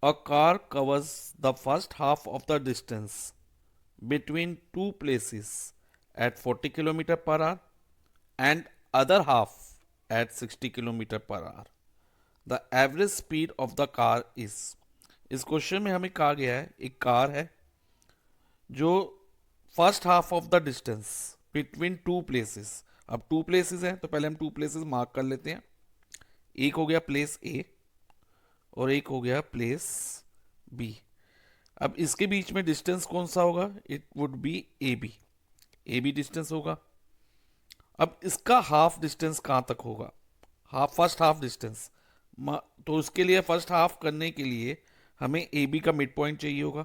A car covers the first half of the distance between two places at 40 km per hour and other half at 60 km per hour. The average speed of the car is. इस question में हमें कहा गया है एक car है जो first half of the distance between two places. अब टू प्लेसेस हैं तो पहले हम टू प्लेसेस मार्क कर लेते हैं। एक हो गया प्लेस ए और एक हो गया प्लेस बी। अब इसके बीच में डिस्टेंस कौन सा होगा? It would be A B. A B distance होगा। अब इसका हाफ डिस्टेंस कहाँ तक होगा? Half, first half distance. तो उसके लिए फर्स्ट हाफ करने के लिए हमें ए बी का मिड पॉइंट चाहिए होगा।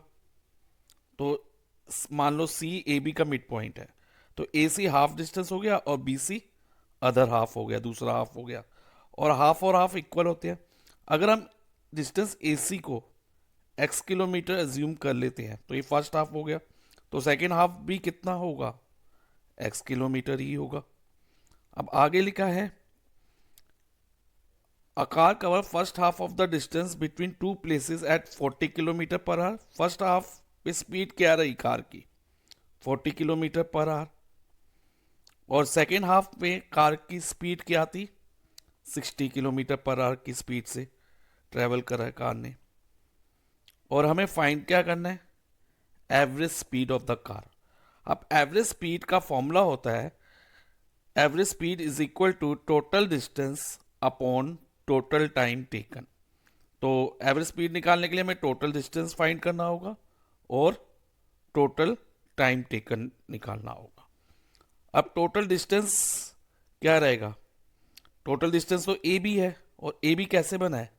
तो मान लो सी ए बी का मिड पॉइंट है, तो ए सी हाफ डिस्टेंस हो गया और बी सी अदर हाफ हो गया, दूसरा हाफ हो गया। और हाफ इक्वल होते हैं। अगर हम डिस्टेंस ए सी को एक्स किलोमीटर एज्यूम कर लेते हैं तो ये फर्स्ट हाफ हो गया, तो सेकेंड हाफ भी कितना होगा? एक्स किलोमीटर ही होगा। अब आगे लिखा है a car cover first half of the distance between two places at 40 kilometre per our. First half पे स्पीड क्या रही कार की? 40 किलोमीटर पर आवर। और सेकेंड हाफ में कार की स्पीड क्या थी? 60 किलोमीटर पर आवर की स्पीड से ट्रेवल करा है कार ने। और हमें फाइंड क्या करना है? Average speed of the car. अब एवरेज स्पीड का फॉर्मूला होता है average speed is equal to total distance upon total time taken. तो एवरेज स्पीड निकालने के लिए हमें टोटल डिस्टेंस फाइंड करना होगा और टोटल टाइम टेकन निकालना होगा। अब टोटल डिस्टेंस क्या रहेगा? टोटल डिस्टेंस तो ए बी है, और ए बी कैसे बना है?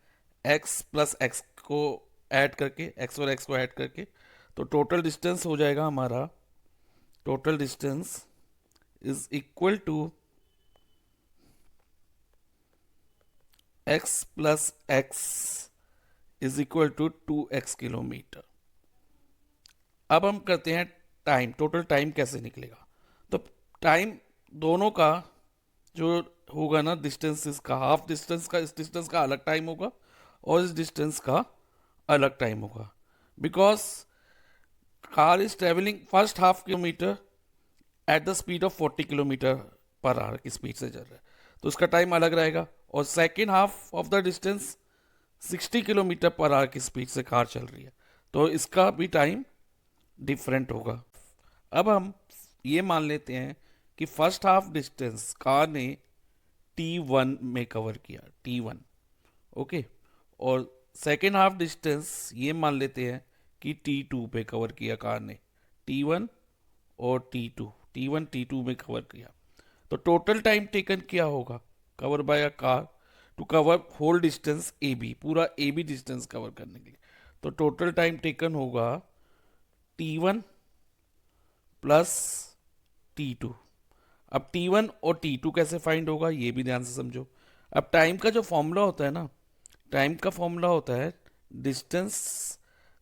एक्स प्लस एक्स को ऐड करके, एक्स और एक्स को ऐड करके। तो टोटल डिस्टेंस हो जाएगा हमारा, total distance is equal to X plus X is equal to 2x kilometre. अब हम करते हैं टाइम। टोटल टाइम कैसे निकलेगा? तो टाइम दोनों का जो होगा ना, डिस्टेंस इसका, हाफ डिस्टेंस का, इस डिस्टेंस का अलग टाइम होगा और इस डिस्टेंस का अलग टाइम होगा। Because car is travelling first half kilometre at the speed of 40 kilometre per our की स्पीड से चल रहा है, तो उसका टाइम अलग रहेगा। और second half of the distance 60 kilometre per our की स्पीड से कार चल रही है, तो इसका भी टाइम डिफरेंट होगा। अब हम ये मान लेते हैं कि फर्स्ट हाफ डिस्टेंस कार ने T1 में कवर किया, T1, ओके। और सेकेंड हाफ डिस्टेंस ये मान लेते हैं कि T2 पे कवर किया कार ने, T1 और T1 T2 में कवर किया। तो टोटल टाइम टेकन क्या होगा cover by a car to cover whole distance A B, पूरा ए बी डिस्टेंस कवर करने के लिए? तो टोटल टाइम टेकन होगा T1 प्लस T2। अब T1 और T2 कैसे फाइंड होगा ये भी ध्यान से समझो। अब टाइम का जो फॉर्मूला होता है ना, टाइम का फॉर्मूला होता है डिस्टेंस।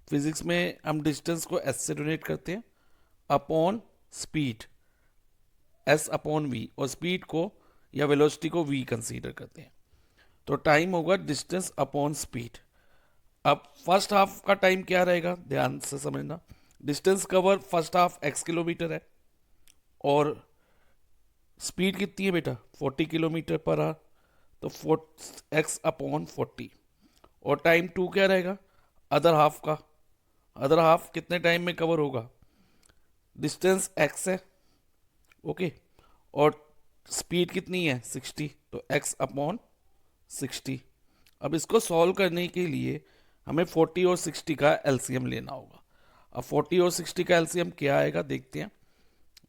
फिजिक्स में हम डिस्टेंस को एस से डोनेट करते हैं upon speed, S upon V, और स्पीड को या वेलोसिटी को वी कंसीडर करते हैं। तो टाइम होगा डिस्टेंस अपॉन स्पीड। अब फर्स्ट हाफ का टाइम क्या रहेगा, ध्यान से समझना। Distance cover first half x kilometre है और स्पीड कितनी है बेटा? 40 किलोमीटर पर आवर, तो x अपॉन 40। और टाइम 2 क्या रहेगा अदर हाफ का? अदर हाफ कितने टाइम में कवर होगा? डिस्टेंस x है, ओके, और स्पीड कितनी है? 60, तो x अपॉन 60। अब इसको सॉल्व करने के लिए हमें 40 और 60 का एलसीएम लेना होगा। अब 40 और 60 का एलसीएम क्या आएगा देखते हैं।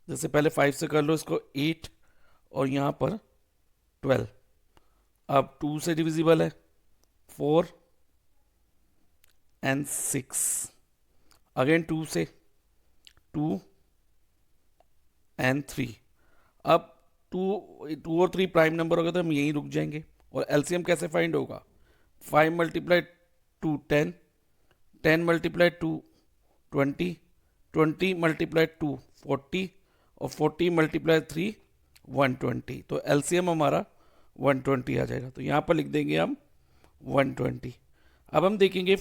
जैसे पहले 5 से कर लो इसको, 8 और यहाँ पर 12। अब 2 से डिविजिबल है 4 एंड 6, अगेन 2 से 2 एंड 3। अब 2 और 3 प्राइम नंबर हो गए तो हम यहीं रुक जाएंगे। और एलसीएम कैसे फाइंड होगा? 5 मल्टीप्लाई 2 10, 10 मल्टीप्लाई 2 20, 20 मल्टीप्लाई 2 40, और 40 मल्टीप्लाई 3 120। तो एलसीएम हमारा 120 आ जाएगा। तो यहाँ पर लिख देंगे हम 120। अब हम देखेंगे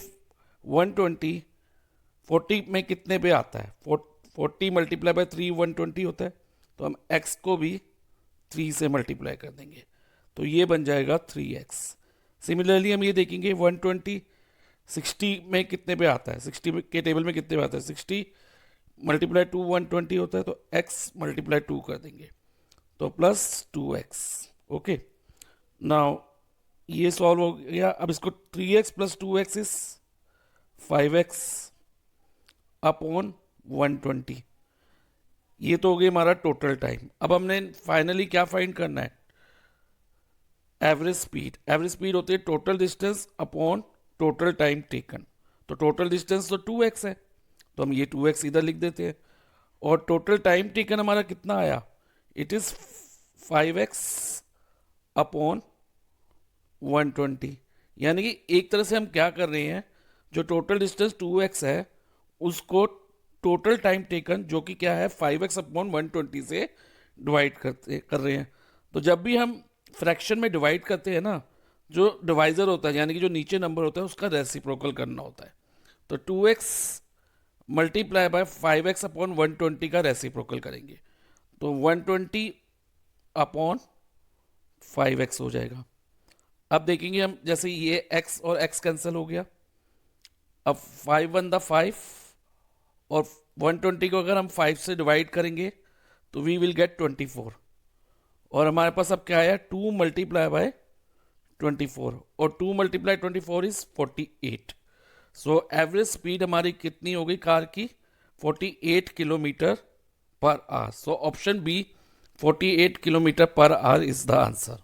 120 40 में कितने पे आता है? 40 मल्टीप्लाई बाय 3 120 होता है, तो हम x को भी 3 से मल्टीप्लाई कर देंगे, तो ये बन जाएगा 3x। सिमिलरली हम ये देखेंगे 120 60 में कितने पे आता है, 60 के टेबल में कितने पे आता है, 60 मल्टीप्लाई 2 120 होता है, तो x मल्टीप्लाई 2 कर देंगे, तो प्लस 2x। ओके, नाउ ये सॉल्व हो गया। अब इसको 3x plus 2x is 5x upon 120। ये तो हो गई हमारा टोटल टाइम। अब हमने फाइनली क्या फाइंड करना है? Average speed. एवरेज स्पीड होती है total distance upon total time taken. तो टोटल डिस्टेंस तो 2x है, तो हम ये 2x इधर लिख देते हैं, और टोटल टाइम टेकन हमारा कितना आया? It is 5x upon 120। यानी कि एक तरह से हम क्या कर रहे हैं, जो टोटल डिस्टेंस 2x है उसको टोटल टाइम टेकन जो कि क्या है 5x अपॉन 120 से डिवाइड कर रहे हैं। तो जब भी हम फ्रैक्शन में डिवाइड करते हैं ना, जो डिवाइजर होता है यानी कि जो नीचे नंबर होता है उसका रेसिप्रोकल करना होता है। तो 2x multiply by 5x upon 120 का रेसिप्रोकल करेंगे, तो 120 अपॉन 5x हो जाएगा। अब देखेंगे हम, जैसे ये x और x कैंसिल हो गया, अब 5 1 द 5 और 120 को अगर हम 5 से डिवाइड करेंगे तो वी विल गेट 24, और हमारे पास अब क्या आया? 2 मल्टीप्लाई बाय 24, और 2 multiply 24 is 48। So average speed हमारी कितनी हो गई कार की? 48 kilometre per hour. So option B 48 kilometre per hour is the answer.